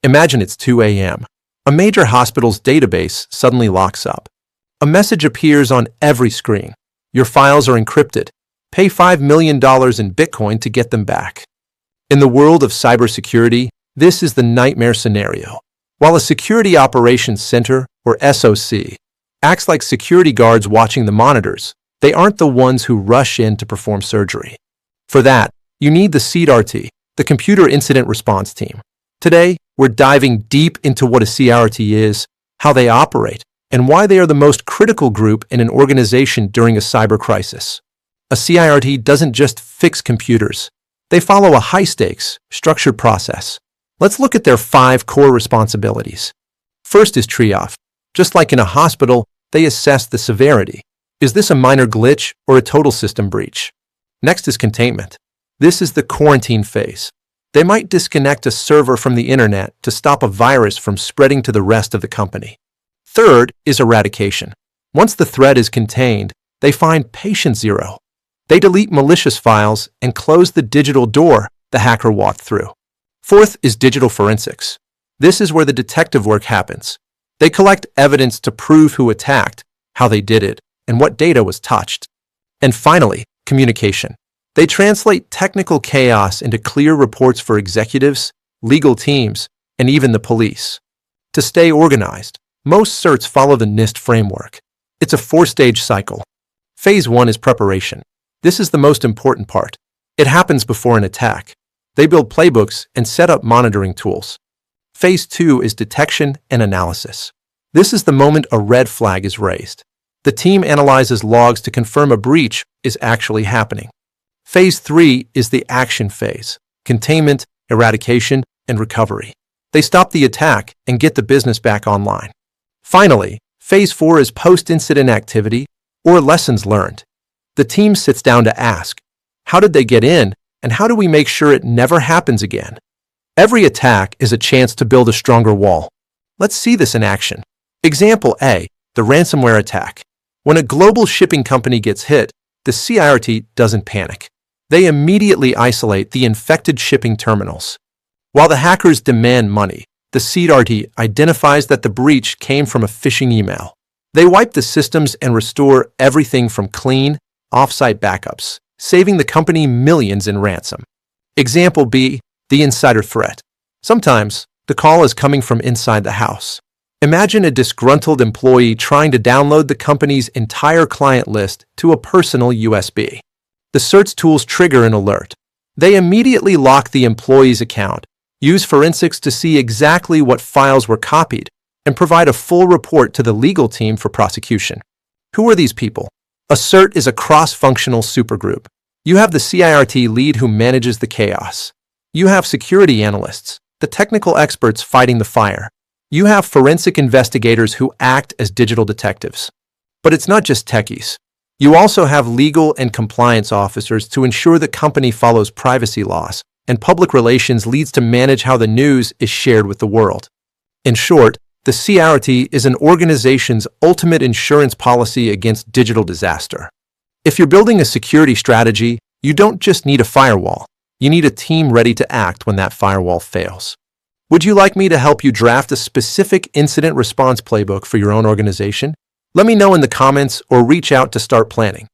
Imagine it's 2 a.m. A major hospital's database suddenly locks up. A message appears on every screen. Your files are encrypted. Pay $5 million in Bitcoin to get them back. In the world of cybersecurity, this is the nightmare scenario. While a Security Operations Center, or SOC, acts like security guards watching the monitors, they aren't the ones who rush in to perform surgery. For that, you need the CIRT, the Computer Incident Response Team. Today, we're diving deep into what a CIRT is, how they operate, and why they are the most critical group in an organization during a cyber crisis. A CIRT doesn't just fix computers. They follow a high-stakes, structured process. Let's look at their 5 core responsibilities. First is triage. Just like in a hospital, they assess the severity. Is this a minor glitch or a total system breach? Next is containment. This is the quarantine phase. They might disconnect a server from the internet to stop a virus from spreading to the rest of the company. Third is eradication. Once the threat is contained, they find patient zero. They delete malicious files and close the digital door the hacker walked through. Fourth is digital forensics. This is where the detective work happens. They collect evidence to prove who attacked, how they did it, and what data was touched. And finally, communication. They translate technical chaos into clear reports for executives, legal teams, and even the police. To stay organized, most CIRTs follow the NIST framework. It's a 4-stage cycle. Phase 1 is preparation. This is the most important part. It happens before an attack. They build playbooks and set up monitoring tools. Phase 2 is detection and analysis. This is the moment a red flag is raised. The team analyzes logs to confirm a breach is actually happening. Phase 3 is the action phase: containment, eradication, and recovery. They stop the attack and get the business back online. Finally, Phase 4 is post-incident activity or lessons learned. The team sits down to ask, how did they get in, and how do we make sure it never happens again? Every attack is a chance to build a stronger wall. Let's see this in action. Example A, the ransomware attack. When a global shipping company gets hit, the CIRT doesn't panic. They immediately isolate the infected shipping terminals. While the hackers demand money, the CIRT identifies that the breach came from a phishing email. They wipe the systems and restore everything from clean, off-site backups, saving the company millions in ransom. Example B, the insider threat. Sometimes, the call is coming from inside the house. Imagine a disgruntled employee trying to download the company's entire client list to a personal USB. The CIRT's tools trigger an alert. They immediately lock the employee's account, use forensics to see exactly what files were copied, and provide a full report to the legal team for prosecution. Who are these people? A CIRT is a cross-functional supergroup. You have the CIRT lead who manages the chaos. You have security analysts, the technical experts fighting the fire. You have forensic investigators who act as digital detectives. But it's not just techies. You also have legal and compliance officers to ensure the company follows privacy laws, and public relations leads to manage how the news is shared with the world. In short, the CIRT is an organization's ultimate insurance policy against digital disaster. If you're building a security strategy, you don't just need a firewall. You need a team ready to act when that firewall fails. Would you like me to help you draft a specific incident response playbook for your own organization? Let me know in the comments or reach out to start planning.